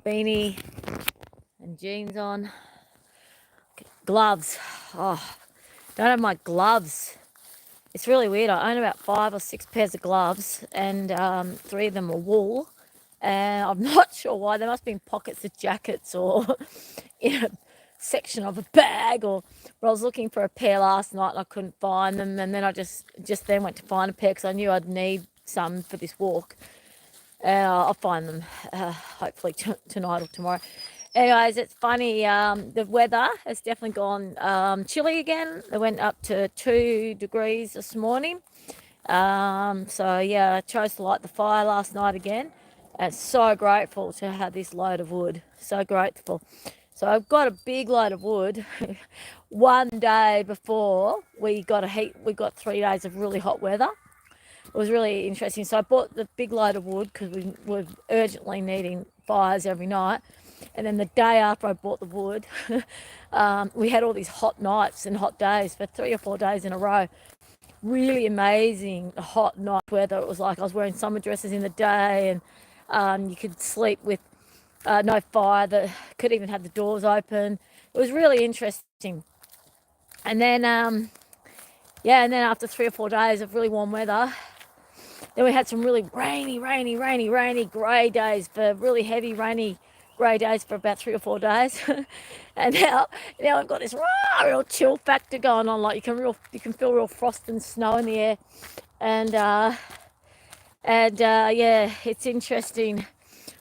beanie and jeans on. Gloves. Oh, don't have my gloves. It's really weird. I own about 5 or 6 pairs of gloves, and 3 of them are wool. And I'm not sure why. There must be pockets of jackets or in a section of a bag. But I was looking for a pair last night and I couldn't find them. And then I just then went to find a pair because I knew I'd need some for this walk. And I'll find them hopefully tonight or tomorrow. Anyways, it's funny. The weather has definitely gone chilly again. It went up to 2 degrees this morning. So yeah, I chose to light the fire last night again. And so grateful to have this load of wood. So grateful. So I've got a big load of wood. One day before we got 3 days of really hot weather. It was really interesting. So I bought the big load of wood because we were urgently needing fires every night. And then the day after I bought the wood, we had all these hot nights and hot days for 3 or 4 days in a row. Really amazing hot night weather. It was like I was wearing summer dresses in the day, and you could sleep with no fire. Could even have the doors open. It was really interesting. And then, and then after 3 or 4 days of really warm weather, then we had some really rainy, grey days for really heavy, rainy, grey days for about 3 or 4 days. And now I've got this real chill factor going on. Like you can feel real frost and snow in the air. And yeah, it's interesting.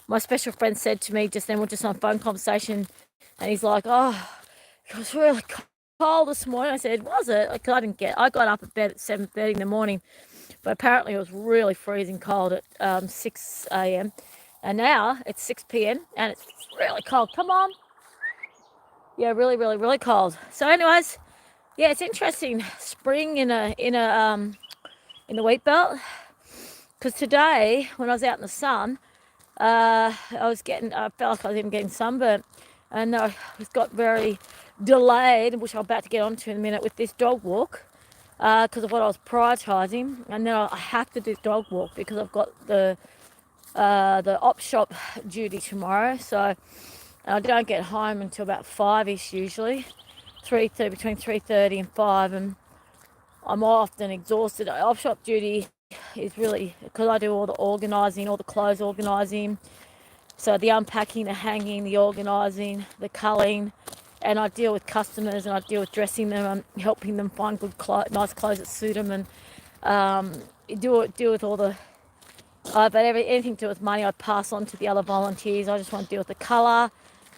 My special friend said to me just then, we're just on a phone conversation, and he's like, oh, it was really cold this morning. I said, was it? Like, I got up at bed at 7:30 in the morning. But apparently it was really freezing cold at 6 a.m. And now it's 6 p.m. and it's really cold. Come on. Yeah, really cold. So anyways, yeah, it's interesting. Spring in the wheat belt. Because today, when I was out in the sun, I felt like I was even getting sunburnt. And I got very delayed, which I'm about to get onto in a minute, with this dog walk. Because of what I was prioritising, and then I have to do dog walk because I've got the op shop duty tomorrow. So I don't get home until about 5ish usually, 3:30, between 3:30 and 5, and I'm often exhausted. Op shop duty is really because I do all the organising, all the clothes organising, so the unpacking, the hanging, the organising, the culling. And I deal with customers, and I deal with dressing them and helping them find good nice clothes that suit them, and deal with all the but anything to do with money I pass on to the other volunteers. I just want to deal with the colour,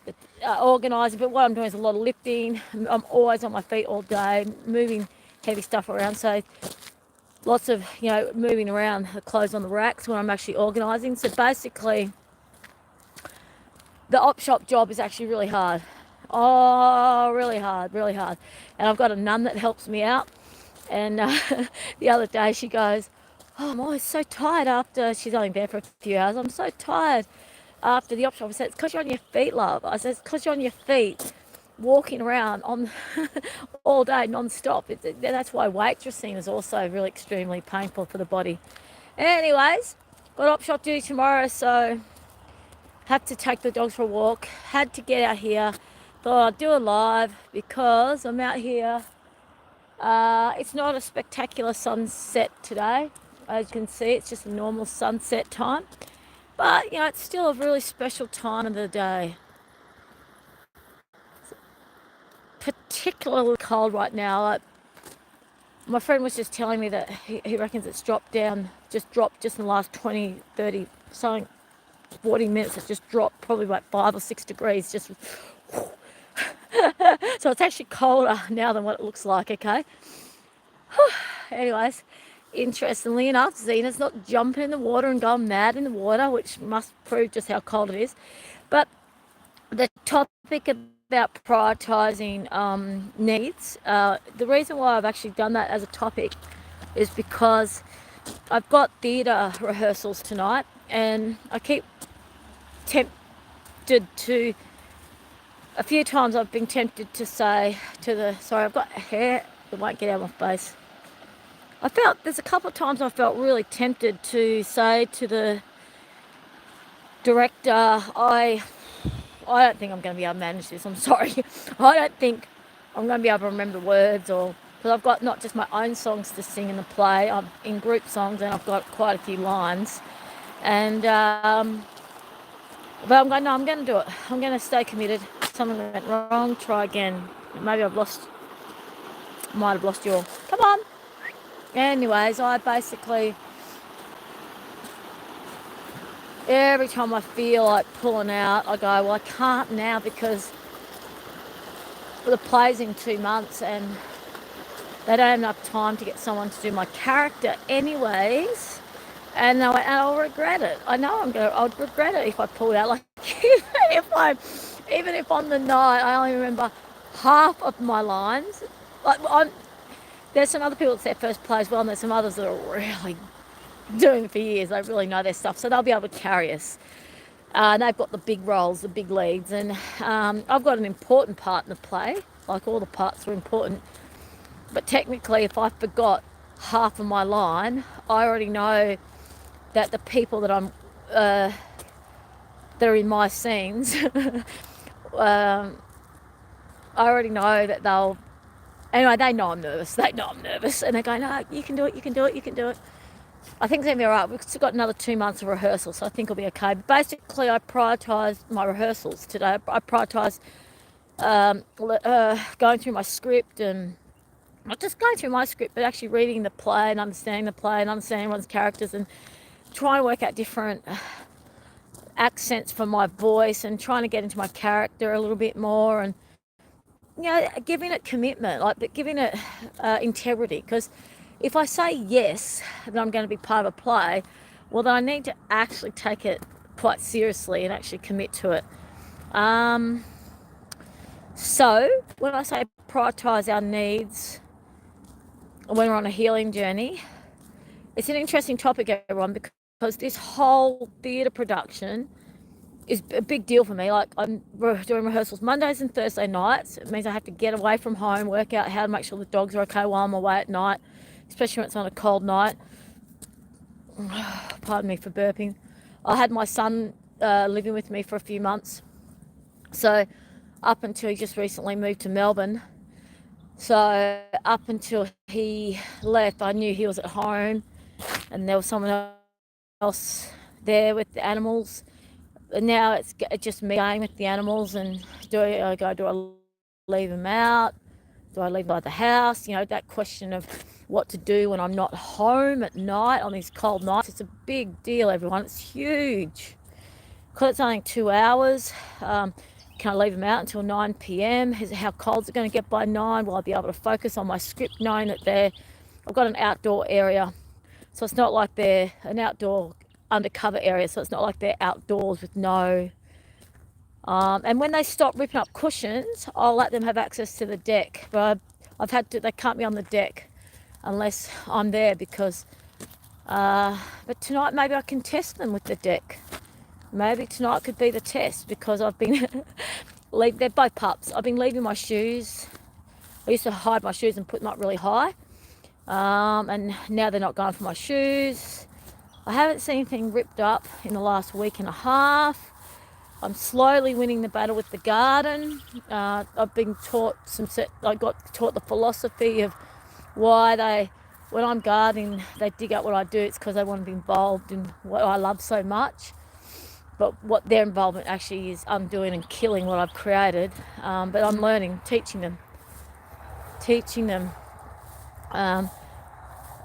the organising. But what I'm doing is a lot of lifting. I'm always on my feet all day, moving heavy stuff around. So lots of moving around the clothes on the racks when I'm actually organising. So basically, the op shop job is actually really hard. Oh, really hard. And I've got a nun that helps me out. And the other day she goes, oh, I'm always so tired after, she's only there for a few hours. I'm so tired after the op shop. I said, it's because you're on your feet, love. I said, it's because you're on your feet, walking around on all day non-stop. That's why waitressing is also really extremely painful for the body. Anyways, got op shop duty tomorrow, so have to take the dogs for a walk. Had to get out here. Thought I'd do a live because I'm out here. It's not a spectacular sunset today. As you can see, it's just a normal sunset time. But, it's still a really special time of the day. It's particularly cold right now. My friend was just telling me that he reckons it's dropped in the last 20, 30, something, 40 minutes. It's just dropped probably about 5 or 6 degrees. Just so it's actually colder now than what it looks like, okay? Anyways, interestingly enough, Zena's not jumping in the water and going mad in the water, which must prove just how cold it is. But the topic about prioritising needs, the reason why I've actually done that as a topic is because I've got theatre rehearsals tonight, and I keep tempted to... A few times I've been tempted to say sorry, I've got hair that won't get out of my face. There's a couple of times I felt really tempted to say to the director, I I don't think I'm going to be able to manage this. I'm sorry. I don't think I'm going to be able to remember the words, or because I've got not just my own songs to sing in the play. I'm in group songs, and I've got quite a few lines. And but I'm going. No, I'm going to do it. I'm going to stay committed. Something went wrong. Try again. Maybe might have lost you all. Come on. Anyways, I basically, every time I feel like pulling out, I go, well, I can't now because the play's in 2 months and they don't have enough time to get someone to do my character anyways. And I'll regret it. I know I'd regret it if I pulled out. Like, even if on the night I only remember half of my lines. Like, there's some other people that set first play as well, and there's some others that are really doing it for years. They really know their stuff, so they'll be able to carry us. And they've got the big roles, the big leads, and I've got an important part in the play. Like, all the parts are important, but technically, if I forgot half of my line, I already know that the people that are in my scenes, I already know that they'll. Anyway, they know I'm nervous. They know I'm nervous, and they go, "No, you can do it. You can do it. You can do it." I think it's going to be all right. We've still got another 2 months of rehearsal, so I think it'll be okay. But basically, I prioritise my rehearsals today. I prioritise going through my script, and not just going through my script, but actually reading the play and understanding everyone's characters, and trying to work out different accents for my voice, and trying to get into my character a little bit more, and giving it commitment, like giving it integrity. Because if I say yes, that I'm going to be part of a play, well, then I need to actually take it quite seriously and actually commit to it. So when I say prioritise our needs when we're on a healing journey, it's an interesting topic, everyone, because this whole theatre production is a big deal for me. Like, I'm doing rehearsals Mondays and Thursday nights. It means I have to get away from home, work out how to make sure the dogs are okay while I'm away at night, especially when it's on a cold night. Pardon me for burping. I had my son living with me for a few months. So up until he just recently moved to Melbourne. So up until he left, I knew he was at home and there was someone else there with the animals. And now it's just me going with the animals, and do I leave them out? Do I leave them by the house? That question of what to do when I'm not home at night on these cold nights. It's a big deal, everyone. It's huge. Because it's only 2 hours. Can I leave them out until 9 p.m? How cold is it going to get by 9? Will I be able to focus on my script knowing that I've got an outdoor area. So it's not like they're an outdoor undercover area, so it's not like they're outdoors with no and when they stop ripping up cushions, I'll let them have access to the deck, but they can't be on the deck unless I'm there, because but tonight maybe I can test them with the deck. Maybe tonight could be the test, because I've been they're both pups. I've been leaving my shoes. I used to hide my shoes and put them up really high, and now they're not going for my shoes. I haven't seen anything ripped up in the last week and a half. I'm slowly winning the battle with the garden. I've been taught I got taught the philosophy of why when I'm gardening, they dig up what I do. It's because they want to be involved in what I love so much. But what their involvement actually is undoing and killing what I've created. But I'm learning, teaching them.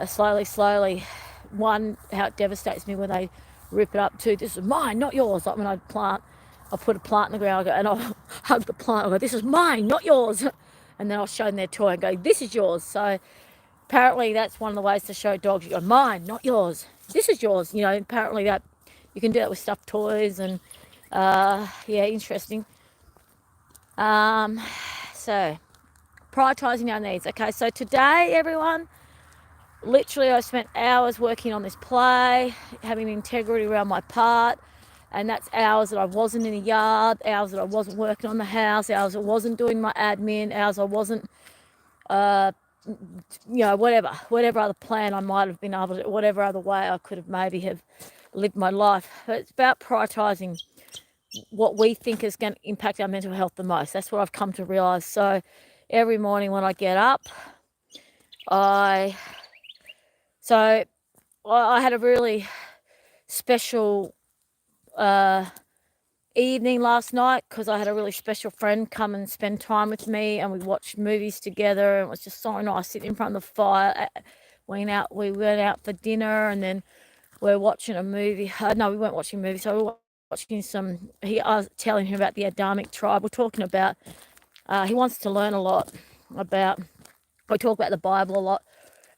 Slowly. One, how it devastates me when they rip it up. Two, this is mine, not yours. Like when I put a plant in the ground, and I'll hug the plant. I'll go, this is mine, not yours. And then I'll show them their toy and go, this is yours. So apparently that's one of the ways to show dogs. You go, mine, not yours. This is yours. Apparently that you can do that with stuffed toys, and interesting. So prioritizing our needs. Okay, so today, everyone, literally I spent hours working on this play, having integrity around my part, and that's hours that I wasn't in the yard, hours that I wasn't working on the house, hours I wasn't doing my admin, hours I wasn't, whatever other plan I might have been able to, whatever other way I could have maybe have lived my life. But it's about prioritising what we think is going to impact our mental health the most. That's what I've come to realize. So every morning when I get up, I so I had a really special evening last night because I had a really special friend come and spend time with me, and we watched movies together, and it was just so nice sitting in front of the fire. We went out for dinner, and then we're watching a movie. No, we weren't watching a movie. So we were watching some. I was telling him about the Adamic tribe. We're talking about. He wants to learn a lot about. We talk about the Bible a lot,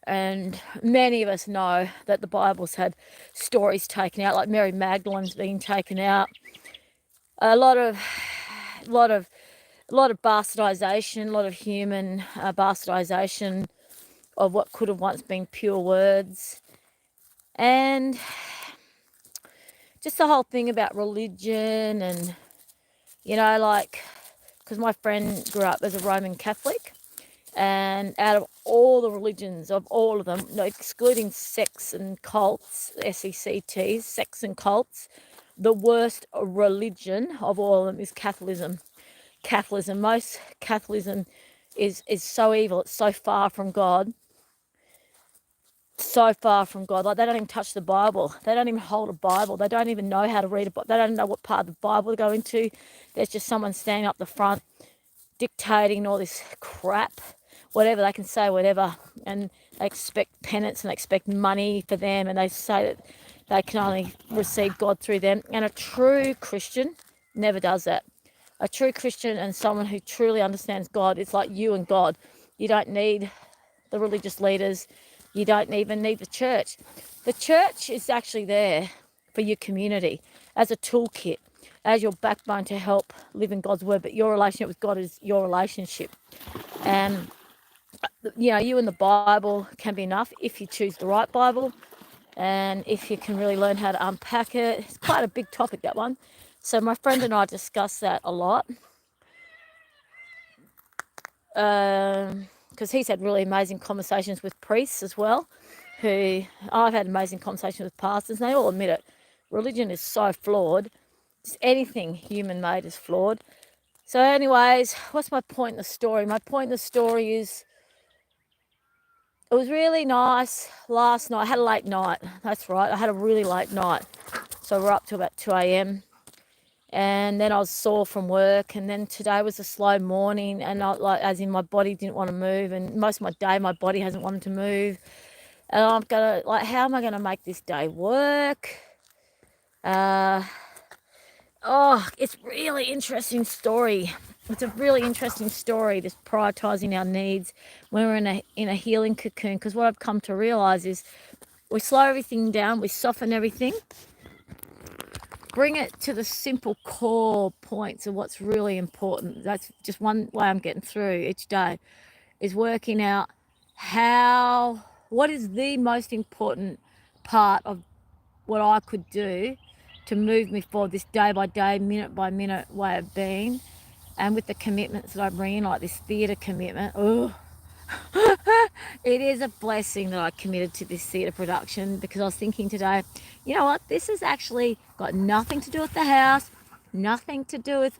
and many of us know that the Bible's had stories taken out, like Mary Magdalene's been taken out. A lot of bastardization, a lot of human bastardization of what could have once been pure words, and just the whole thing about religion, and like, because my friend grew up as a Roman Catholic, and out of all the religions, of all of them, excluding sects and cults, SECTs, sects and cults, the worst religion of all of them is Catholicism. Most Catholicism is so evil. It's so far from God. So far from God. Like, they don't even touch the Bible. They don't even hold a Bible. They don't even know how to read a Bible. They don't know what part of the Bible to go into. There's just someone standing up the front dictating all this crap, whatever. They can say whatever, and they expect penance and they expect money for them, and they say that they can only receive God through them. And a true Christian never does that. A true Christian and someone who truly understands God, it's like you and God. You don't need the religious leaders. You don't even need the church. The church is actually there for your community as a toolkit, as your backbone to help live in God's word. But your relationship with God is your relationship. And, you and the Bible can be enough if you choose the right Bible, and if you can really learn how to unpack it. It's quite a big topic, that one. So my friend and I discuss that a lot, because he's had really amazing conversations with priests as well, who I've had amazing conversations with pastors, and they all admit it. Religion is so flawed. Just anything human made is flawed. So anyways, what's my point in the story? My point in the story is, it was really nice last night. I had a late night. That's right. I had a really late night. So we're up to about 2 a.m. And then I was sore from work. And then today was a slow morning. And as in, my body didn't want to move. And most of my day, my body hasn't wanted to move. And I'm going to, how am I going to make this day work? It's really interesting story. It's a really interesting story, this prioritizing our needs when we're in a healing cocoon. Because what I've come to realize is, we slow everything down, we soften everything, bring it to the simple core points of what's really important. That's just one way I'm getting through each day, is working out what is the most important part of what I could do to move me forward, this day by day, minute by minute way of being. And with the commitments that I bring in, like this theatre commitment, it is a blessing that I committed to this theatre production, because I was thinking today, you know what, this has actually got nothing to do with the house, nothing to do with,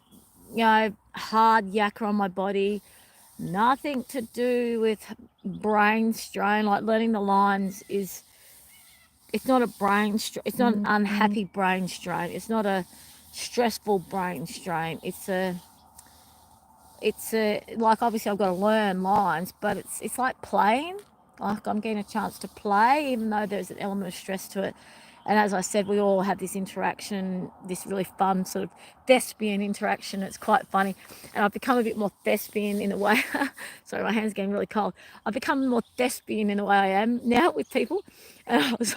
hard yakka on my body, nothing to do with brain strain. Like, learning the lines it's not a brain strain. It's not an unhappy brain strain. It's not a stressful brain strain. It's like, obviously I've got to learn lines, but it's like playing. Like, I'm getting a chance to play, even though there's an element of stress to it. And as I said, we all have this interaction, this really fun sort of thespian interaction. It's quite funny. And I've become a bit more thespian in a way. Sorry, my hand's getting really cold. I've become more thespian in the way I am now with people. And I was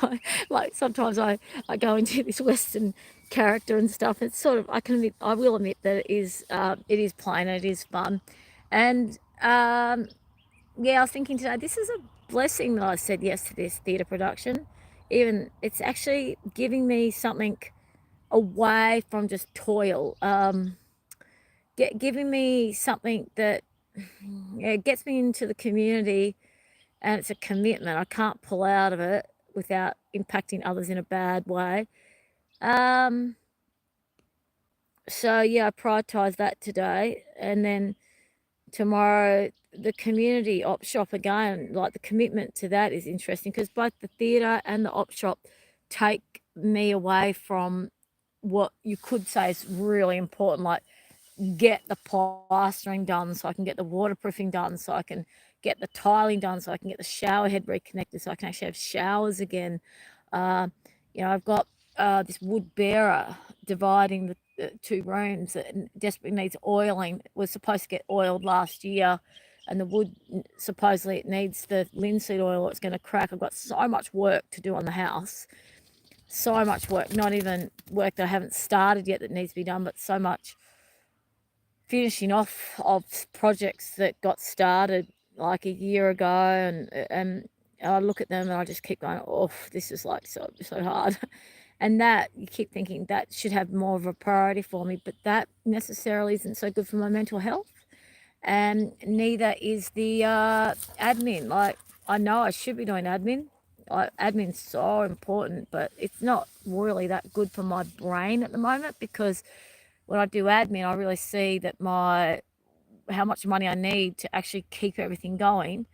like sometimes I go into this Western character and stuff. It's sort of, I will admit that it is plain and it is fun. And I was thinking today, this is a blessing that I said yes to this theatre production. Even it's actually giving me something away from just toil, giving me something that gets me into the community, and it's a commitment. I can't pull out of it without impacting others in a bad way. So yeah, I prioritise that today, and then tomorrow the community op shop again. Like the commitment to that is interesting because both the theatre and the op shop take me away from what you could say is really important, like get the plastering done so I can get the waterproofing done, so I can get the tiling done, so I can get the shower head reconnected, so I can actually have showers again. Uh, I've got this wood bearer dividing the two rooms that desperately needs oiling. It was supposed to get oiled last year, and the wood, supposedly it needs the linseed oil or it's going to crack. I've got so much work to do on the house. So much work, not even work that I haven't started yet that needs to be done, but so much finishing off of projects that got started like a year ago, and I look at them and I just keep going, oh, this is like so hard. And that you keep thinking that should have more of a priority for me, but that necessarily isn't so good for my mental health, and neither is the admin. Like, I know I should be doing admin. Like, admin's so important, but it's not really that good for my brain at the moment, because when I do admin, I really see that how much money I need to actually keep everything going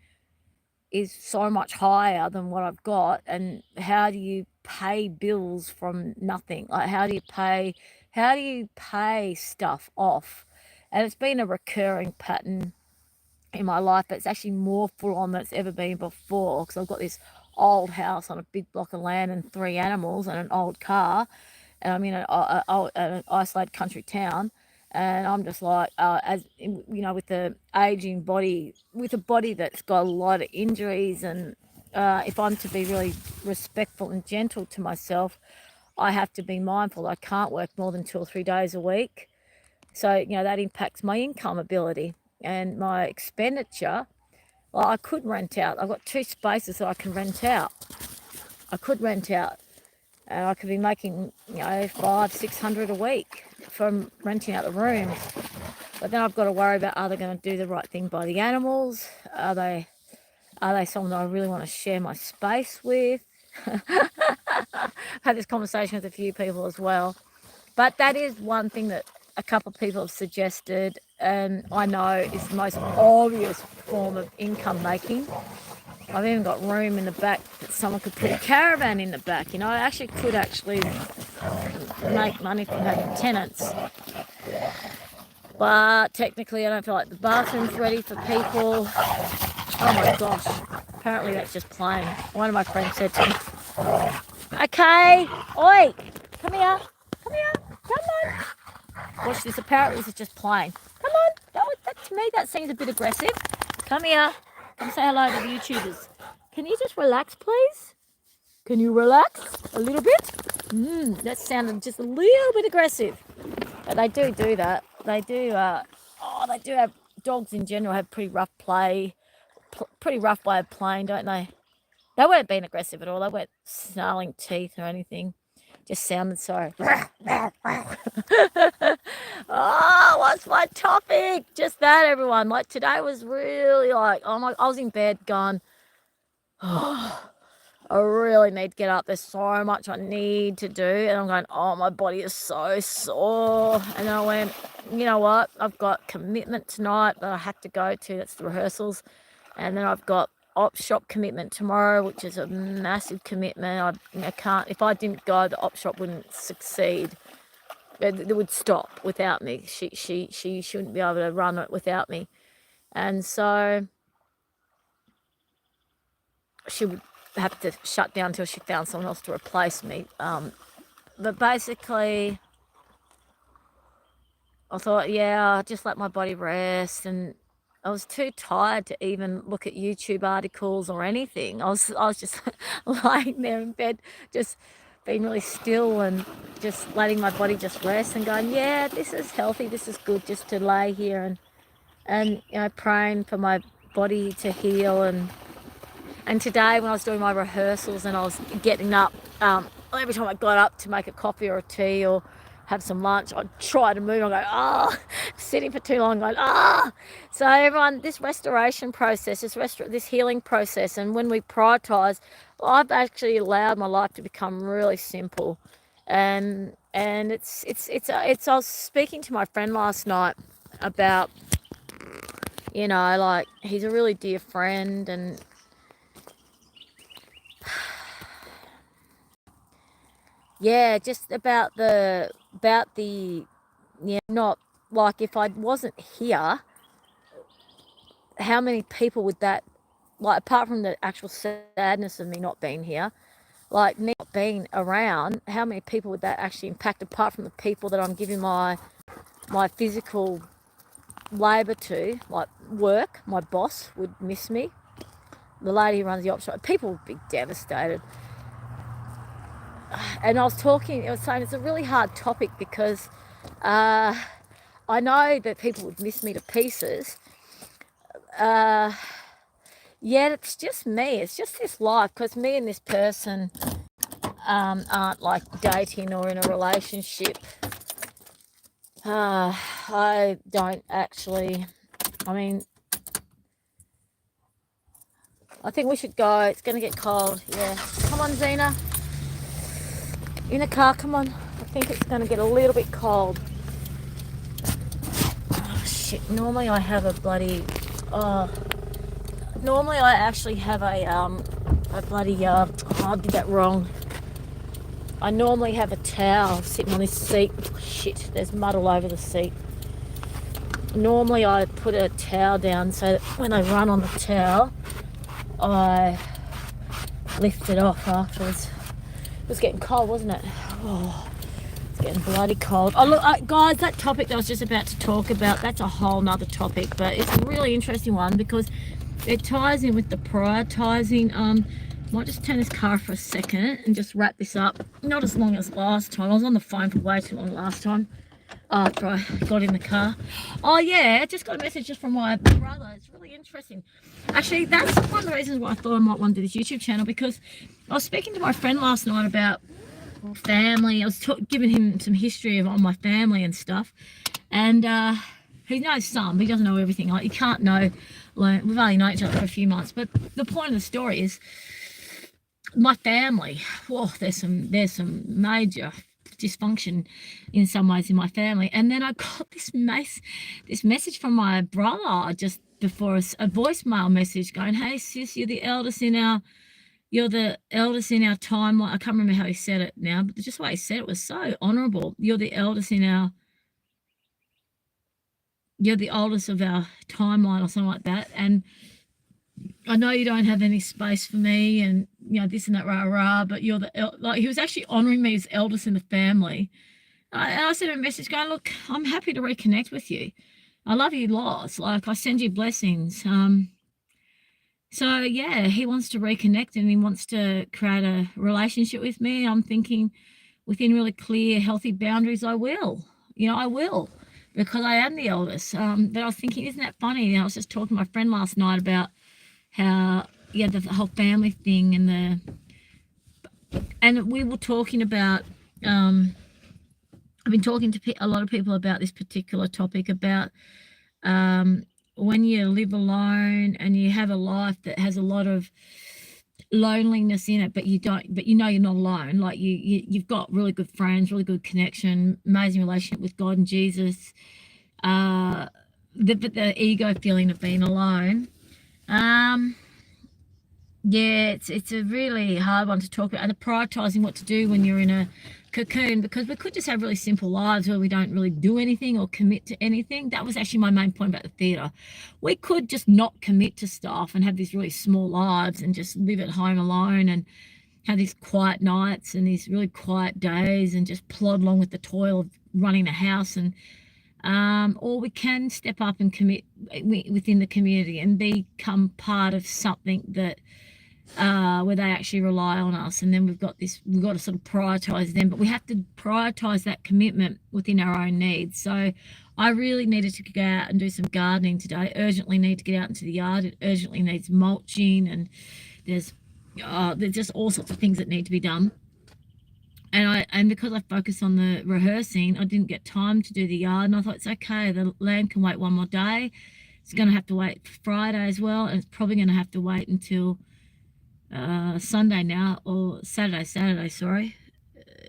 is so much higher than what I've got. And how do you pay bills from nothing? Like, how do you pay stuff off? And it's been a recurring pattern in my life, but it's actually more full on than it's ever been before, because I've got this old house on a big block of land and 3 animals and an old car, and I'm in an isolated country town, and I'm just like, with the aging body, with a body that's got a lot of injuries, and if I'm to be really respectful and gentle to myself, I have to be mindful. I can't work more than 2 or 3 days a week, so that impacts my income ability and my expenditure. Well, I could rent out. I've got 2 spaces that I can rent out. I could rent out, and I could be making, 500-600 a week from renting out the rooms. But then I've got to worry about, are they going to do the right thing by the animals? Are they someone that I really want to share my space with? I've had this conversation with a few people as well. But that is one thing that a couple of people have suggested, and I know is the most obvious form of income making. I've even got room in the back that someone could put a caravan in the back. I actually could make money from having tenants. But technically I don't feel like the bathroom's ready for people. Oh my gosh. Apparently that's just playing. One of my friends said to me, okay, oi, come here. Come on. Watch this. Apparently this is just playing. Come on. To me, that seems a bit aggressive. Come here. Come say hello to the YouTubers. Can you just relax, please? Can you relax a little bit? That sounded just a little bit aggressive. But they do that. They do. They do have, dogs in general have pretty rough way of playing, don't they? They weren't being aggressive at all. They weren't snarling teeth or anything. Just sounded so. Oh, what's my topic? Just that, everyone. Like, today was really like, I was in bed going, oh, I really need to get up. There's so much I need to do. And I'm going, oh, my body is so sore. And then I went, you know what? I've got commitment tonight that I have to go to. That's the rehearsals. And then I've got op shop commitment tomorrow, which is a massive commitment. I can't, if I didn't go, the op shop wouldn't succeed. It would stop without me. She shouldn't be able to run it without me. And so she would have to shut down until she found someone else to replace me. But basically, I thought, yeah, I'll just let my body rest. And I was too tired to even look at YouTube articles or anything. I was just lying there in bed, just being really still and just letting my body just rest and going, yeah, this is healthy, this is good, just to lay here and praying for my body to heal. And today when I was doing my rehearsals and I was getting up, every time I got up to make a coffee or a tea or have some lunch, I'd try to move. I go, sitting for too long, going, So everyone, this restoration process, this healing process, and when we prioritise, I've actually allowed my life to become really simple. And it's I was speaking to my friend last night about, like, he's a really dear friend, and yeah, just about the not, like, if I wasn't here, how many people would that, like, apart from the actual sadness of me not being here, like, me not being around, how many people would that actually impact, apart from the people that I'm giving my physical labour to, like work. My boss would miss me. The lady who runs the op shop, people would be devastated. And I was saying it's a really hard topic because I know that people would miss me to pieces. Yet it's just me. It's just this life, because me and this person aren't like dating or in a relationship. I don't actually. I mean, I think we should go. It's going to get cold. Yeah. Come on, Zena. In the car, come on. I think it's going to get a little bit cold. Oh, shit. Normally I have a bloody... normally I actually have a bloody... I did that wrong. I normally have a towel sitting on this seat. Shit, there's mud all over the seat. Normally I put a towel down so that when I run on the towel, I lift it off afterwards. It was getting cold, wasn't it? Oh, it's getting bloody cold. Oh, look, guys, that topic that I was just about to talk about, that's a whole nother topic, but it's a really interesting one because it ties in with the prioritizing. Might just turn this car for a second and just wrap this up. Not as long as last time. I was on the phone for way too long last time after I got in the car. Oh yeah, I just got a message just from my brother. It's really interesting. Actually, that's one of the reasons why I thought I might want to do this YouTube channel, because I was speaking to my friend last night about family. I was giving him some history on my family and stuff, and he knows some, but he doesn't know everything. Like, you can't know. We've only known each other for a few months, but the point of the story is my family. Whoa, there's some major dysfunction in some ways in my family. And then I got this message from my brother just before us, a voicemail message going, "Hey sis, you're the eldest in our timeline." I can't remember how he said it now, but just the way he said it was so honorable. You're the oldest of our timeline, or something like that. And I know you don't have any space for me, and this and that, rah rah, but you're like, he was actually honoring me as eldest in the family. And I sent him a message going, "Look, I'm happy to reconnect with you. I love you lots. Like, I send you blessings." So yeah, he wants to reconnect and he wants to create a relationship with me. I'm thinking, within really clear, healthy boundaries, I will. I will, because I am the eldest. But I was thinking, isn't that funny? I was just talking to my friend last night about how, the whole family thing, and we were talking about, I've been talking to a lot of people about this particular topic, about when you live alone and you have a life that has a lot of loneliness in it, but you're not alone. Like, you've got really good friends, really good connection, amazing relationship with God and Jesus, but the ego feeling of being alone. Yeah, it's a really hard one to talk about, and the prioritizing what to do when you're in a cocoon, because we could just have really simple lives where we don't really do anything or commit to anything. That was actually my main point about the theatre. We could just not commit to stuff and have these really small lives and just live at home alone and have these quiet nights and these really quiet days and just plod along with the toil of running a house. And or we can step up and commit within the community and become part of something that where they actually rely on us. And then we've got to sort of prioritize them, but we have to prioritize that commitment within our own needs. So I really needed to go out and do some gardening today. Urgently need to get out into the yard. It urgently needs mulching, and there's just all sorts of things that need to be done. And because I focused on the rehearsing, I didn't get time to do the yard, and I thought, it's okay, the land can wait one more day. It's going to have to wait for Friday as well, and it's probably going to have to wait until Sunday now, or Saturday, sorry.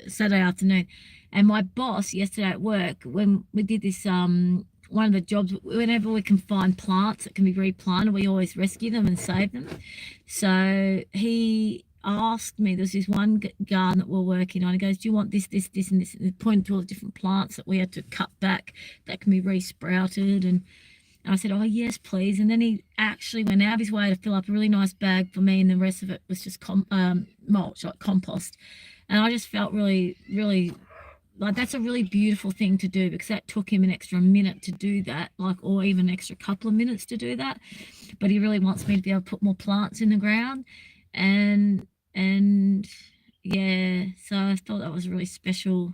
Saturday afternoon, and my boss yesterday at work, when we did this one of the jobs, whenever we can find plants that can be replanted, we always rescue them and save them. So he asked me, there's this one garden that we're working on. He goes, do you want this, this, this, and this? And he pointed to all the different plants that we had to cut back that can be re-sprouted. And I said, oh, yes, please. And then he actually went out of his way to fill up a really nice bag for me, and the rest of it was just mulch, like compost. And I just felt really, really like that's a really beautiful thing to do, because that took him an extra minute to do that, like, or even an extra couple of minutes to do that. But he really wants me to be able to put more plants in the ground. And yeah, so I thought that was really special.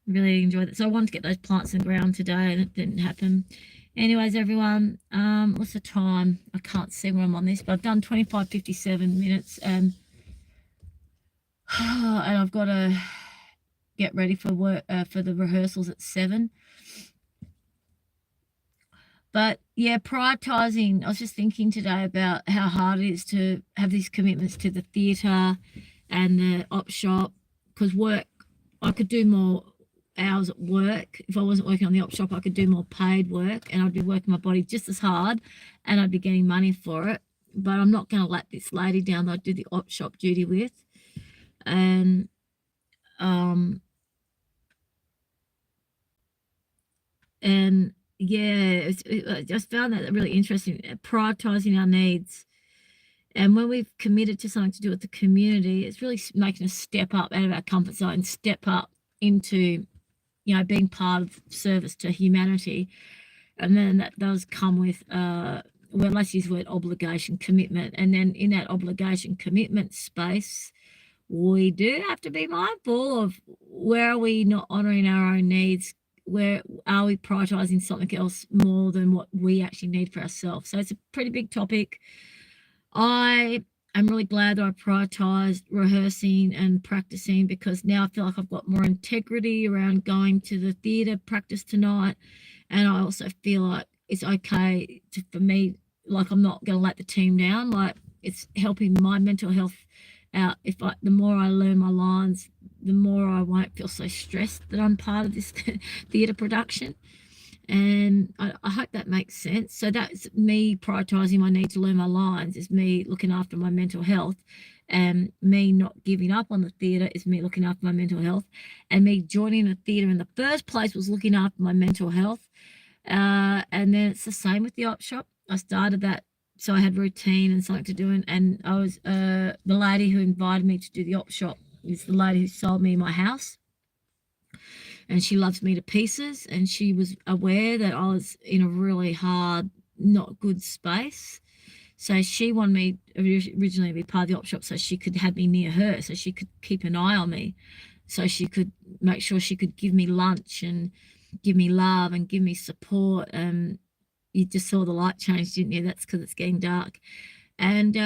Really enjoyed it. So I wanted to get those plants in the ground today, and it didn't happen. Anyways, everyone, what's the time? I can't see where I'm on this, but I've done 25:57 minutes, and I've got to get ready for work, for the rehearsals at 7. But yeah, prioritizing. I was just thinking today about how hard it is to have these commitments to the theatre and the op shop, because work, I could do more hours at work. If I wasn't working on the op shop, I could do more paid work, and I'd be working my body just as hard, and I'd be getting money for it. But I'm not going to let this lady down that I do the op shop duty with. And yeah, I just found that really interesting, prioritizing our needs. And when we've committed to something to do with the community, it's really making us step up out of our comfort zone, step up into, you know, being part of service to humanity. And then that does come with, well, let's use the word obligation, commitment. And then in that obligation, commitment space, we do have to be mindful of, where are we not honoring our own needs? Where are we prioritizing something else more than what we actually need for ourselves? So it's a pretty big topic. I am really glad that I prioritized rehearsing and practicing, because now I feel like I've got more integrity around going to the theatre practice tonight. And I also feel like it's okay for me, like I'm not going to let the team down. Like, it's helping my mental health out. The more I learn my lines, the more I won't feel so stressed that I'm part of this theatre production. And I hope that makes sense. So that's me prioritizing my need to learn my lines, is me looking after my mental health, and me not giving up on the theatre is me looking after my mental health, and me joining the theatre in the first place was looking after my mental health. And then it's the same with the op shop. I started that so I had routine and something to do, and I was the lady who invited me to do the op shop is the lady who sold me my house. And she loves me to pieces, and she was aware that I was in a really hard, not good space. So she wanted me originally to be part of the op shop so she could have me near her, so she could keep an eye on me, so she could make sure she could give me lunch and give me love and give me support. You just saw the light change, didn't you? That's because it's getting dark. And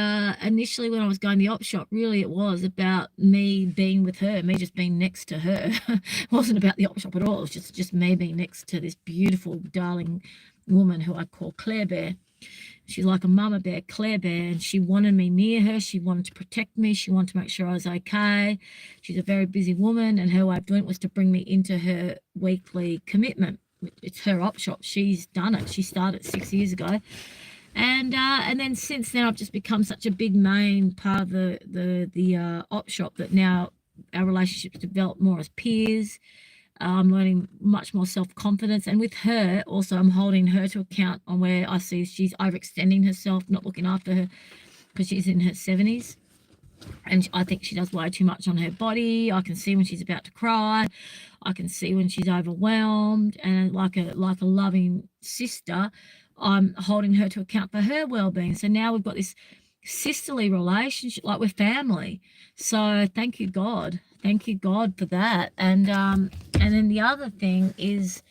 initially when I was going to the op shop, really it was about me being with her, me just being next to her. It wasn't about the op shop at all. It was just me being next to this beautiful, darling woman who I call Claire Bear. She's like a mama bear, Claire Bear, and she wanted me near her. She wanted to protect me. She wanted to make sure I was okay. She's a very busy woman, and her way of doing it was to bring me into her weekly commitment. It's her op shop. She's done it. She started 6 years ago. And then since then, I've just become such a big main part of the op shop that now our relationships develop more as peers. I'm learning much more self-confidence, and with her also, I'm holding her to account on where I see she's overextending herself, not looking after her, because she's in her 70s. And I think she does way too much on her body. I can see when she's about to cry. I can see when she's overwhelmed. And like a loving sister, I'm holding her to account for her well-being. So now we've got this sisterly relationship, like we're family. So thank you, God. Thank you, God, for that. And then the other thing is,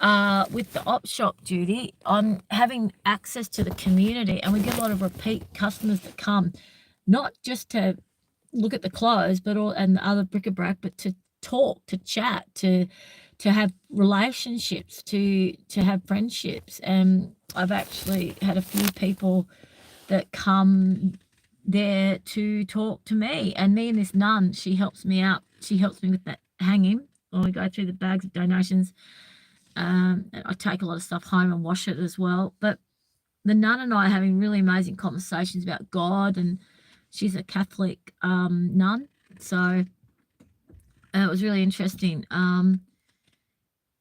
with the op shop duty, I'm having access to the community, and we get a lot of repeat customers that come, not just to look at the clothes, but and the other bric-a-brac, but to talk, to chat, to have relationships, to have friendships. And I've actually had a few people that come there to talk to me, and this nun, she helps me out she helps me with that hanging when we go through the bags of donations. And I take a lot of stuff home and wash it as well. But the nun and I are having really amazing conversations about God, and she's a Catholic nun. So it was really interesting.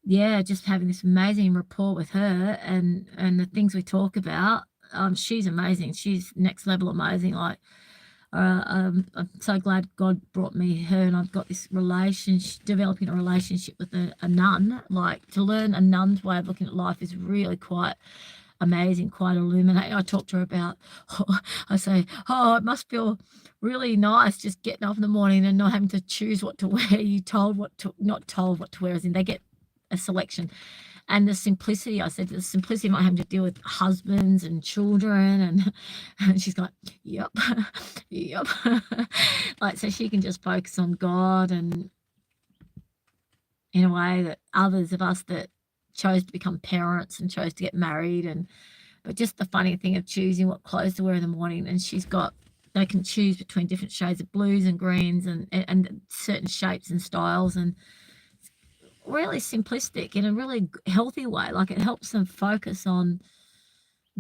Yeah, just having this amazing rapport with her, and the things we talk about. She's amazing. She's next level amazing. Like, I'm so glad God brought me her, and I've got this relationship, developing a relationship with a nun. Like, to learn a nun's way of looking at life is really quite amazing, quite illuminating. I talk to her about, I say, it must feel really nice just getting up in the morning and not having to choose what to wear. Not told what to wear, as in they get a selection. And the simplicity, I said, the simplicity of not having to deal with husbands and children, and she's like, yep, yep. Like, so she can just focus on God, and in a way that others of us that chose to become parents and chose to get married, but just the funny thing of choosing what clothes to wear in the morning, and they can choose between different shades of blues and greens and certain shapes and styles, and really simplistic in a really healthy way. Like, it helps them focus on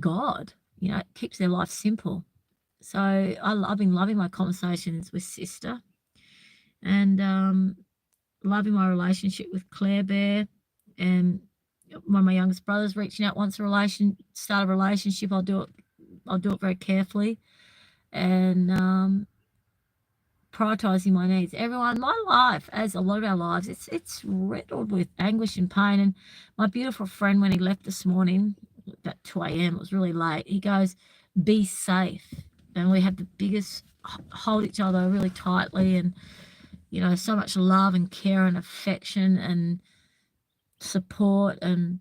God. It keeps their life simple. So I've been loving my conversations with Sister, and loving my relationship with Claire Bear. And one of my youngest brothers reaching out wants start a relationship. I'll do it very carefully, and prioritizing my needs. Everyone, my life, as a lot of our lives, it's riddled with anguish and pain. And my beautiful friend, when he left this morning, about 2 a.m., it was really late, he goes, be safe. And we had the biggest, hold each other really tightly, and so much love and care and affection and support, and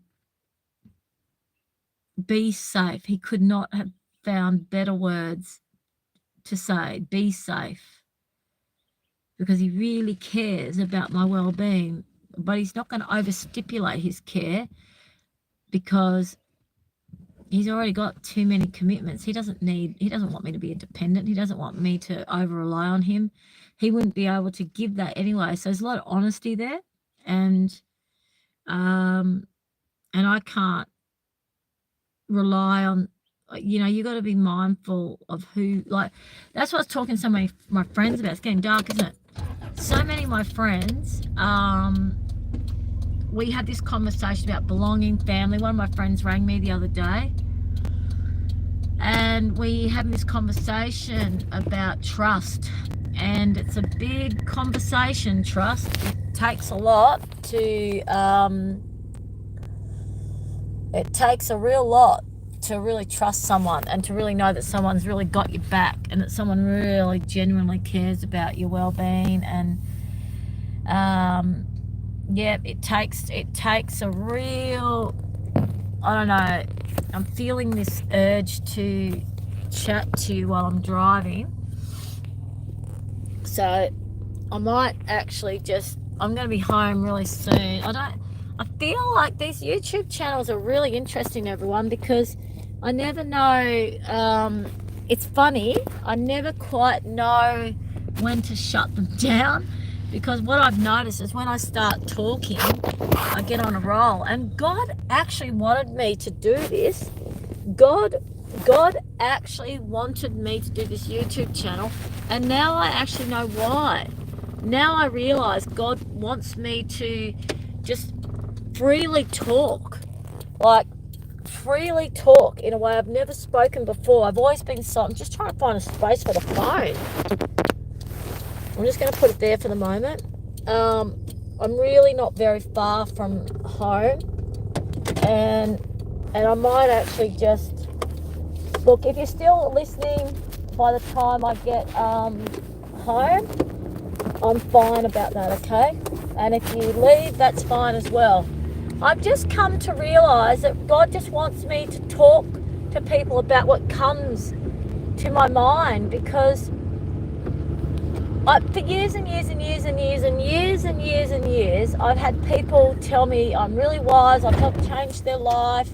be safe. He could not have found better words to say, be safe, because he really cares about my well-being, but he's not going to overstipulate his care, because he's already got too many commitments. He doesn't want me to be independent. He doesn't want me to over-rely on him. He wouldn't be able to give that anyway. So there's a lot of honesty there, and I can't rely on, you got to be mindful of who, like, that's what I was talking to so many of my friends about. It's getting dark, isn't it? So many of my friends, we had this conversation about belonging, family. One of my friends rang me the other day, and we had this conversation about trust. And it's a big conversation, trust. It takes a lot to, it takes a real lot to really trust someone, and to really know that someone's really got your back, and that someone really genuinely cares about your well-being. And it takes a real, I don't know, I'm feeling this urge to chat to you while I'm driving. So I might actually I'm going to be home really soon. I feel like these YouTube channels are really interesting, everyone, because I never know, it's funny, I never quite know when to shut them down, because what I've noticed is when I start talking, I get on a roll. And God actually wanted me to do this. God actually wanted me to do this YouTube channel, and now I actually know why. Now I realize God wants me to just freely talk, freely talk in a way I've never spoken before. I've always been I'm just trying to find a space for the phone. I'm just going to put it there for the moment. I'm really not very far from home, and I might actually just look. If you're still listening by the time I get home, I'm fine about that, okay? And if you leave, that's fine as well. I've just come to realize that God just wants me to talk to people about what comes to my mind, because for years and years and years and years and years and years and years, I've had people tell me I'm really wise, I've helped change their life.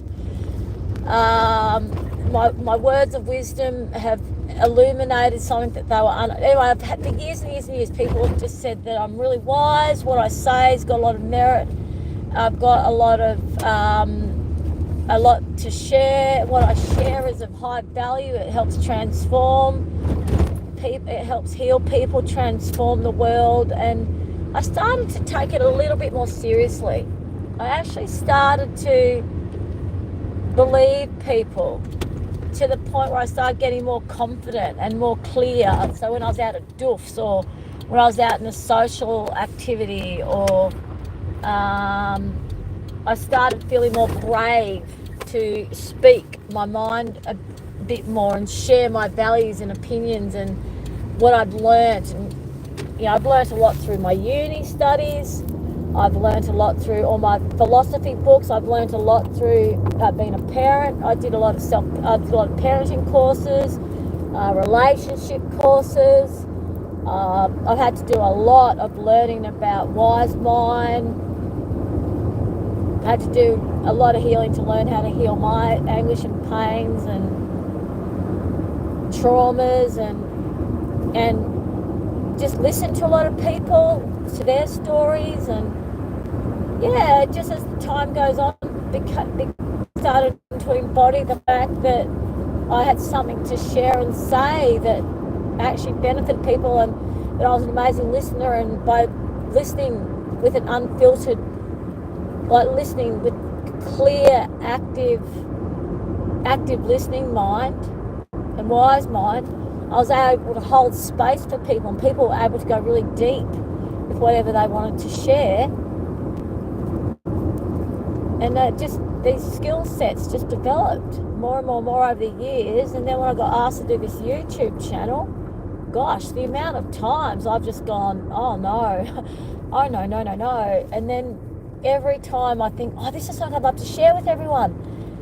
My words of wisdom have illuminated something that they were anyway, I've had for years and years and years, people have just said that I'm really wise. What I say has got a lot of merit. I've got a lot to share. What I share is of high value. It helps transform people, it helps heal people, transform the world. And I started to take it a little bit more seriously. I actually started to believe people to the point where I started getting more confident and more clear. So when I was out at doofs, or when I was out in a social activity, or I started feeling more brave to speak my mind a bit more and share my values and opinions and what I've learned. And I've learned a lot through my uni studies. I've learned a lot through all my philosophy books. I've learned a lot through being a parent. I did a lot of parenting courses, relationship courses. I've had to do a lot of learning about wise mind. I had to do a lot of healing to learn how to heal my anguish and pains and traumas, and just listen to a lot of people, to their stories. And just as the time goes on, started to embody the fact that I had something to share and say that actually benefited people, and that I was an amazing listener. And by listening with an unfiltered, like listening with clear, active listening mind and wise mind, I was able to hold space for people, and people were able to go really deep with whatever they wanted to share. And these skill sets just developed more and more over the years. And then when I got asked to do this YouTube channel, gosh, the amount of times I've just gone, oh no, oh no. And then every time I think, oh, this is something I'd love to share with everyone.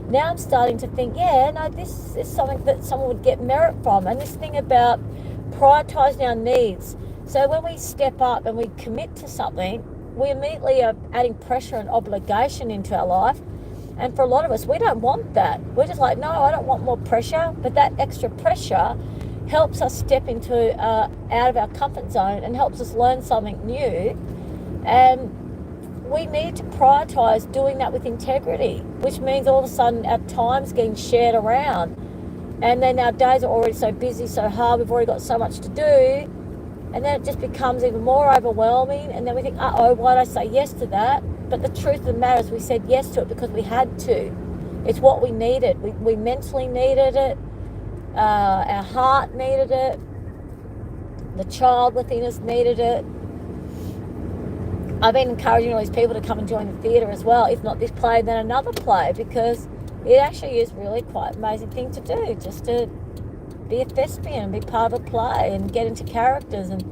Now I'm starting to think, this is something that someone would get merit from. And this thing about prioritizing our needs. So when we step up and we commit to something, we immediately are adding pressure and obligation into our life. And for a lot of us, we don't want that. We're just like, no, I don't want more pressure. But that extra pressure helps us step into out of our comfort zone and helps us learn something new. And we need to prioritize doing that with integrity, which means all of a sudden our time's getting shared around. And then our days are already so busy, so hard, we've already got so much to do. And then it just becomes even more overwhelming. And then we think, why did I say yes to that? But the truth of the matter is we said yes to it because we had to. It's what we needed. We mentally needed it. Our heart needed it. The child within us needed it. I've been encouraging all these people to come and join the theatre as well. If not this play, then another play, because it actually is really quite an amazing thing to do, just to be a thespian, be part of a play and get into characters and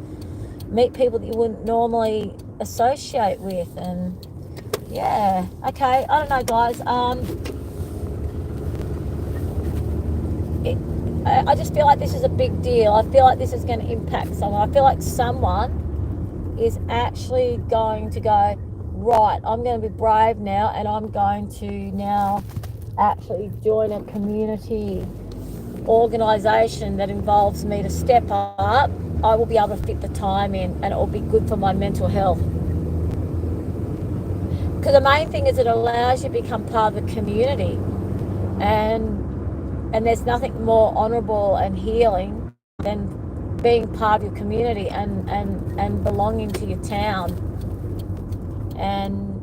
meet people that you wouldn't normally associate with. And okay, I don't know, guys. I just feel like this is a big deal. I feel like this is going to impact someone. I feel like someone is actually going to go, right, I'm going to be brave now, and I'm going to now actually join a community organisation that involves me to step up. I will be able to fit the time in, and it will be good for my mental health. Because the main thing is it allows you to become part of the community, and there's nothing more honourable and healing than being part of your community and belonging to your town. And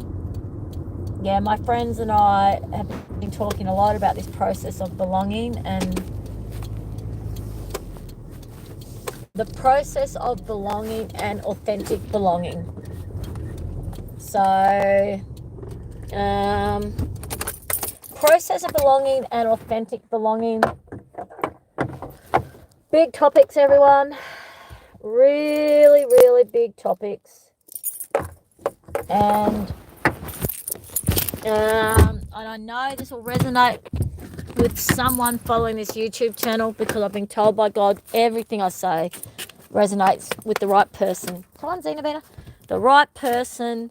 my friends and I have been talking a lot about this process of belonging, and the process of belonging and authentic belonging. So process of belonging and authentic belonging. Big topics, everyone. Really, really big topics. And I know this will resonate with someone following this YouTube channel, because I've been told by God everything I say resonates with the right person. Come on, Zena. The right person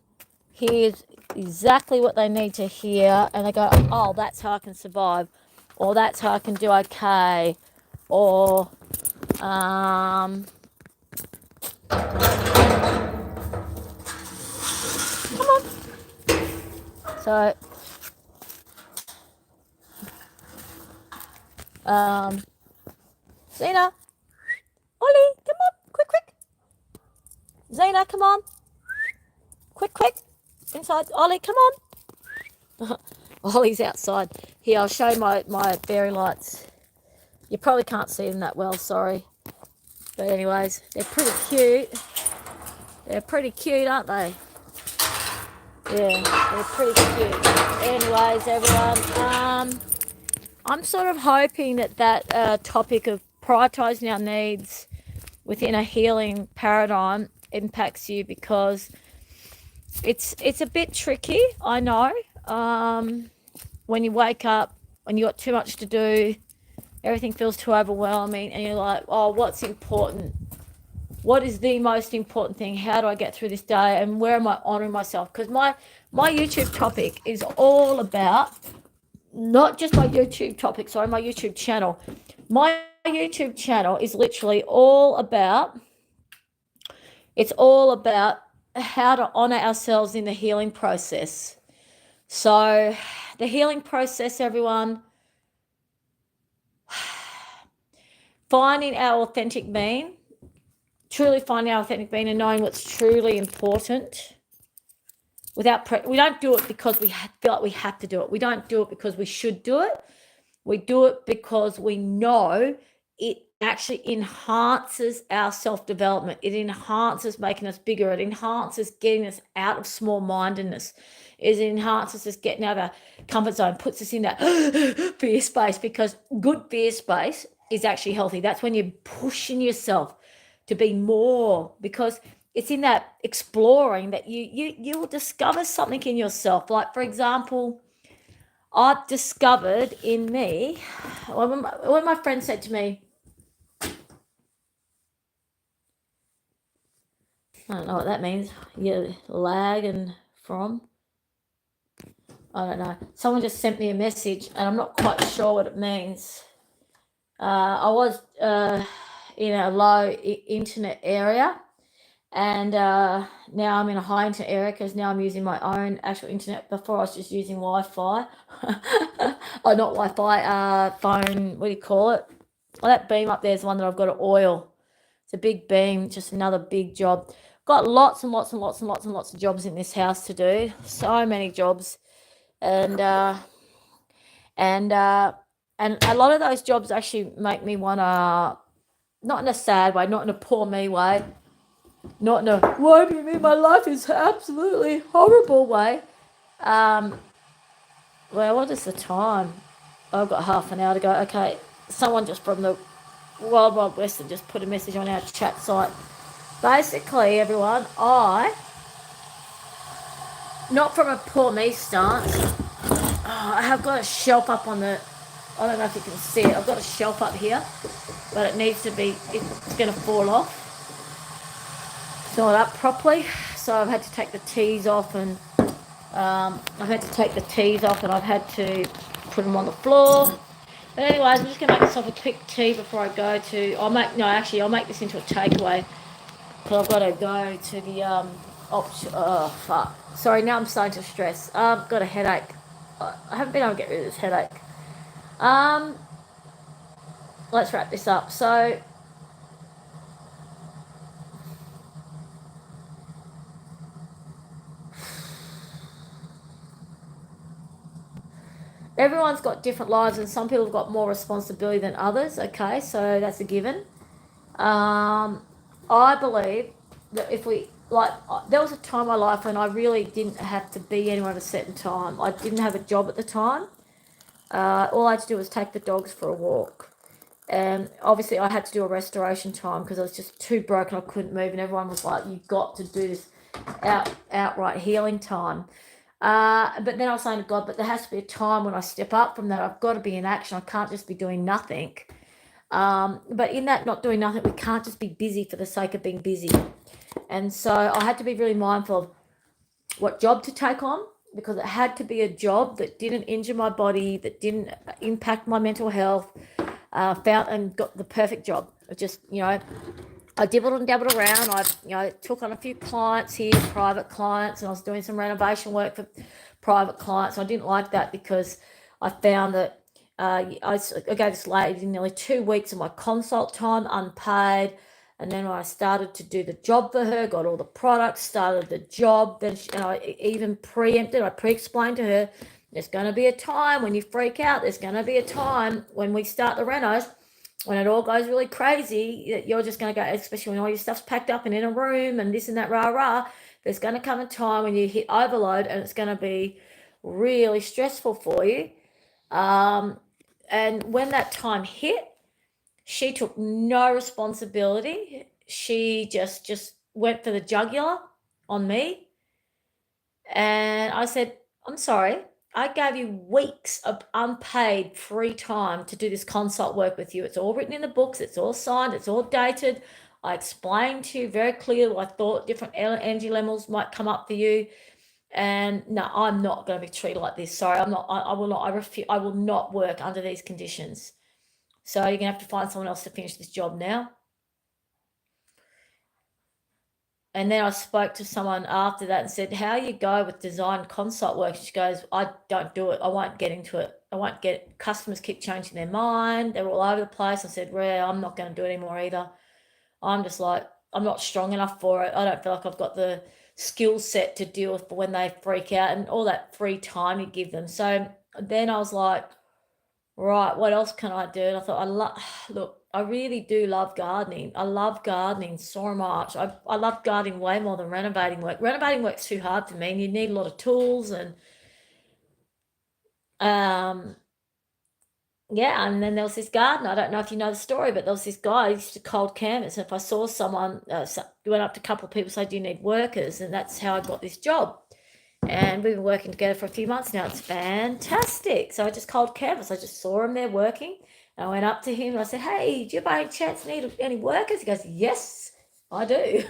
hears exactly what they need to hear, and they go, oh, that's how I can survive, or that's how I can do okay, or Come on. So, Zena, Ollie, come on, quick. Zena, come on, quick. Inside, Ollie, come on. Ollie's outside. Here, I'll show you my fairy lights. You probably can't see them that well, sorry. But anyways, they're pretty cute. They're pretty cute, aren't they? Yeah, they're pretty cute. Anyways, everyone, I'm sort of hoping that topic of prioritizing our needs within a healing paradigm impacts you, because it's a bit tricky, I know. When you wake up, when you got too much to do, everything feels too overwhelming, and you're like, oh, what's important? What is the most important thing? How do I get through this day? And where am I honoring myself? Because my YouTube topic is all about, not just my YouTube topic, sorry, my YouTube channel. My YouTube channel is literally all about, it's all about how to honor ourselves in the healing process. So the healing process, everyone, finding our authentic being, truly finding our authentic being and knowing what's truly important. We don't do it because we feel like we have to do it. We don't do it because we should do it. We do it because we know it actually enhances our self-development. It enhances making us bigger. It enhances getting us out of small-mindedness. It enhances us getting out of our comfort zone, puts us in that fear space, because good fear space is actually healthy. That's when you're pushing yourself to be more, because it's in that exploring that you will discover something in yourself. Like, for example, I've discovered in me, when my friend said to me, I don't know what that means, you lag and from, I don't know. Someone just sent me a message and I'm not quite sure what it means. I was in a low internet area, and now I'm in a high internet area, because now I'm using my own actual internet. Before I was just using Wi-Fi. Oh, not Wi-Fi, phone, what do you call it? Well, that beam up there is the one that I've got to oil. It's a big beam, just another big job. Got lots and lots of jobs in this house to do. So many jobs. And a lot of those jobs actually make me want to, not in a sad way, not in a poor me way, not in a why do you mean my life is absolutely horrible way. Well, what is the time? I've got half an hour to go. Okay, someone just from the Wild Wild West just put a message on our chat site. Basically, everyone, not from a poor me stance, I have got a shelf up on the, I don't know if you can see it, I've got a shelf up here, but it needs to be, it's going to fall off. It's not up properly, so I've had to take the tees off, and I've had to put them on the floor. But anyways, I'm just going to make myself a quick tea before I go to, I'll make this into a takeaway, because I've got to go to the, oh fuck, sorry, now I'm starting to stress. Got a headache. I haven't been able to get rid of this headache. Let's wrap this up. So, everyone's got different lives, and some people have got more responsibility than others. Okay, so that's a given. I believe that if we, like, there was a time in my life when I really didn't have to be anywhere at a certain time. I didn't have a job at the time. All I had to do was take the dogs for a walk. And obviously I had to do a restoration time because I was just too broken, I couldn't move, and everyone was like, you've got to do this outright healing time. But then I was saying to God, but there has to be a time when I step up from that. I've got to be in action. I can't just be doing nothing. But in that not doing nothing, we can't just be busy for the sake of being busy. And so I had to be really mindful of what job to take on, because it had to be a job that didn't injure my body, that didn't impact my mental health, found and got the perfect job. Just, I dibbled and dabbled around. I took on a few clients here, private clients, and I was doing some renovation work for private clients. I didn't like that because I found that I gave this lady nearly 2 weeks of my consult time unpaid. And then when I started to do the job for her, got all the products, started the job, and I even preempted, I pre-explained to her, there's going to be a time when you freak out. There's going to be a time when we start the renos, when it all goes really crazy, you're just going to go, especially when all your stuff's packed up and in a room and this and that, rah, rah. There's going to come a time when you hit overload and it's going to be really stressful for you. And when that time hit, she took no responsibility. She just went for the jugular on me. And I said, I'm sorry. I gave you weeks of unpaid free time to do this consult work with you. It's all written in the books. It's all signed. It's all dated. I explained to you very clearly I thought different energy levels might come up for you. And no, I'm not going to be treated like this. Sorry, I'm not. I will not. I refuse. I will not work under these conditions. So you're going to have to find someone else to finish this job now. And then I spoke to someone after that and said, how you go with design consult work? She goes, I don't do it. I won't get into it. I won't get, customers keep changing their mind. They're all over the place. I said, well, I'm not going to do it anymore either. I'm just like, I'm not strong enough for it. I don't feel like I've got the skill set to deal with when they freak out and all that free time you give them. So then I was like, right, what else can I do? And I thought, look, I really do love gardening. I love gardening so much. I love gardening way more than renovating work. Renovating work's too hard for me, and you need a lot of tools and yeah. And then there was this gardener. I don't know if you know the story, but there was this guy who used to cold canvas. And if I saw someone, went up to a couple of people, say, "Do you need workers?" And that's how I got this job. And we've been working together for a few months now. It's fantastic. So I just cold canvas. I just saw him there working. And I went up to him and I said, hey, do you by any chance need any workers? He goes, yes, I do.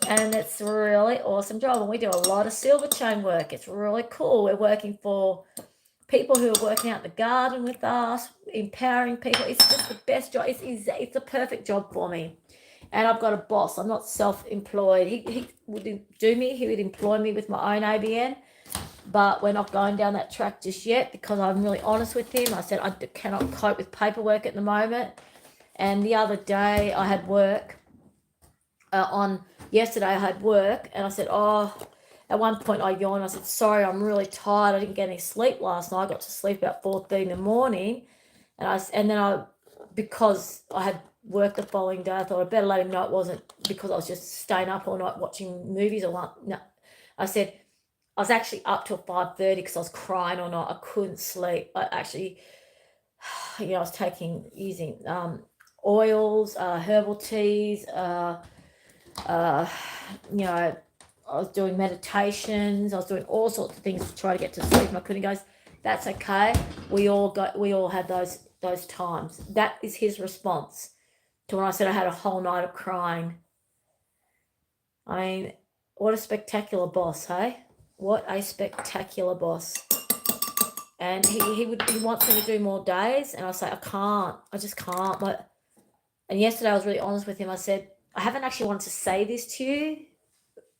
And it's a really awesome job. And we do a lot of silver chain work. It's really cool. We're working for people who are working out the garden with us, empowering people. It's just the best job. It's a perfect job for me. And I've got a boss. I'm not self-employed. He would do me. He would employ me with my own ABN. But we're not going down that track just yet because I'm really honest with him. I said I cannot cope with paperwork at the moment. And the other day I had work. Yesterday I had work. And I said, at one point I yawned. I said, sorry, I'm really tired. I didn't get any sleep last night. I got to sleep about 4:30 in the morning. Because I had work the following day, I thought I'd better let him know it wasn't because I was just staying up all night watching movies or what. No, I said I was actually up till 5:30 because I was crying all night. I couldn't sleep. I actually, I was using oils, herbal teas. I was doing meditations. I was doing all sorts of things to try to get to sleep. And I couldn't. He goes, that's okay. We all had those times. That is his response to when I said I had a whole night of crying. I mean, what a spectacular boss, hey? What a spectacular boss. And he wants me to do more days, and I say, I just can't. And yesterday I was really honest with him. I said, I haven't actually wanted to say this to you,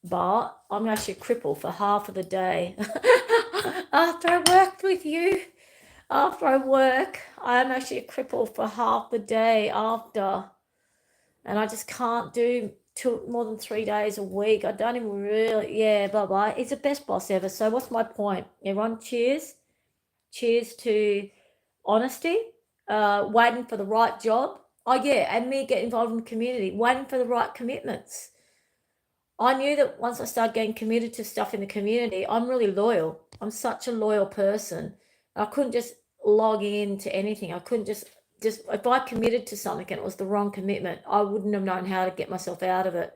but I'm actually a cripple for half of the day. After I worked with you, after I work, I'm actually a cripple for half the day after. And I just can't do more than 3 days a week. I don't even really, blah, blah. He's the best boss ever. So what's my point? Everyone, cheers. Cheers to honesty, waiting for the right job. Oh, yeah, and me get involved in the community, waiting for the right commitments. I knew that once I started getting committed to stuff in the community, I'm really loyal. I'm such a loyal person. I couldn't just log in to anything. I couldn't just if I committed to something and it was the wrong commitment, I wouldn't have known how to get myself out of it.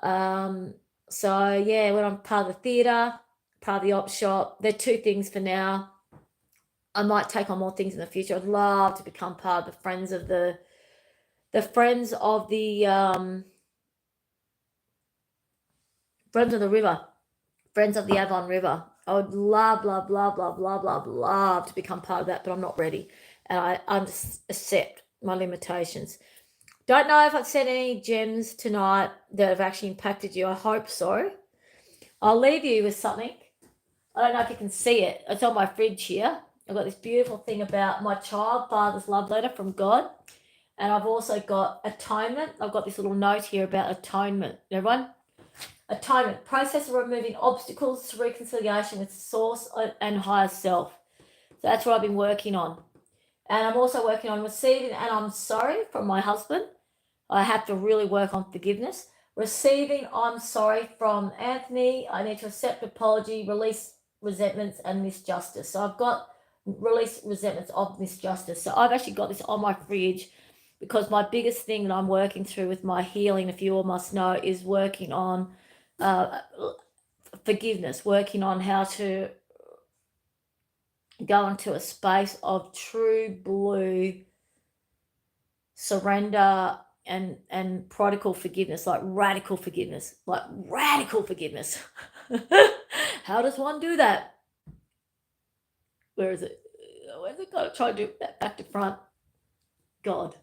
So yeah, when I'm part of the theatre, part of the op shop, they're two things for now. I might take on more things in the future. I'd love to become part of the Friends of the Friends of the Friends of the River, Friends of the Avon River. I would love, love, love, love, love, love, love to become part of that, but I'm not ready. And I accept my limitations. Don't know if I've said any gems tonight that have actually impacted you. I hope so. I'll leave you with something. I don't know if you can see it. It's on my fridge here. I've got this beautiful thing about my child, Father's love letter from God. And I've also got atonement. I've got this little note here about atonement. Everyone? Atonement, process of removing obstacles to reconciliation with source and higher self. So that's what I've been working on. And I'm also working on receiving, and I'm sorry from my husband. I have to really work on forgiveness. Receiving, I'm sorry from Anthony. I need to accept apology, release resentments and misjustice. So I've got release resentments of misjustice. So I've actually got this on my fridge because my biggest thing that I'm working through with my healing, if you all must know, is working on forgiveness, working on how to go into a space of true blue surrender and prodigal forgiveness, like radical forgiveness. How does one do that? Where is it? Where's it got? Try to do that back to front. God,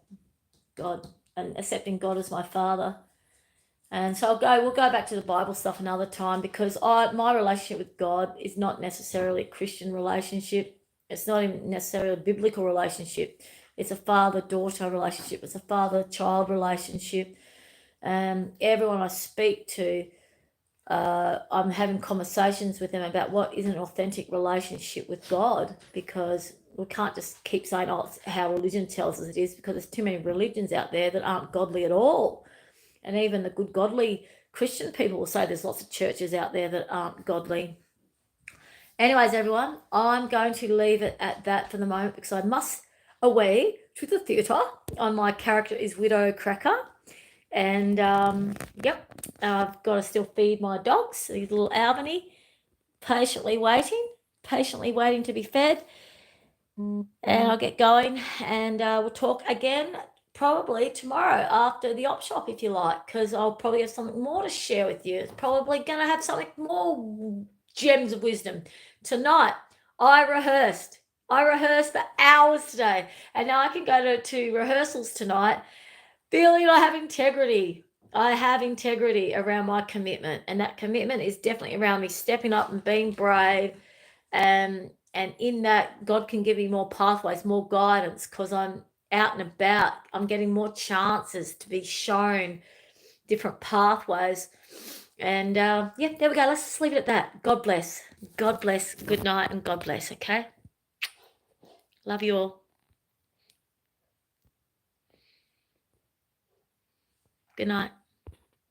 and accepting God as my Father. And so we'll go back to the Bible stuff another time, because my relationship with God is not necessarily a Christian relationship. It's not even necessarily a biblical relationship. It's a father-daughter relationship. It's a father-child relationship. Everyone I speak to, I'm having conversations with them about what is an authentic relationship with God, because we can't just keep saying, oh, it's how religion tells us it is, because there's too many religions out there that aren't godly at all. And even the good godly Christian people will say there's lots of churches out there that aren't godly. Anyways, everyone, I'm going to leave it at that for the moment, because I must away to the theatre. My character is Widow Cracker. And, yep, I've got to still feed my dogs, these little Albany, patiently waiting to be fed. And I'll get going, and we'll talk again probably tomorrow after the op shop, if you like, because I'll probably have something more to share with you. It's probably going to have something more gems of wisdom. Tonight, I rehearsed for hours today, and now I can go to rehearsals tonight feeling I have integrity. I have integrity around my commitment, and that commitment is definitely around me stepping up and being brave. And in that, God can give me more pathways, more guidance, because I'm out and about. I'm getting more chances to be shown different pathways. And yeah, there we go. Let's just leave it at that. God bless. God bless. Good night, and God bless. Okay. Love you all. Good night.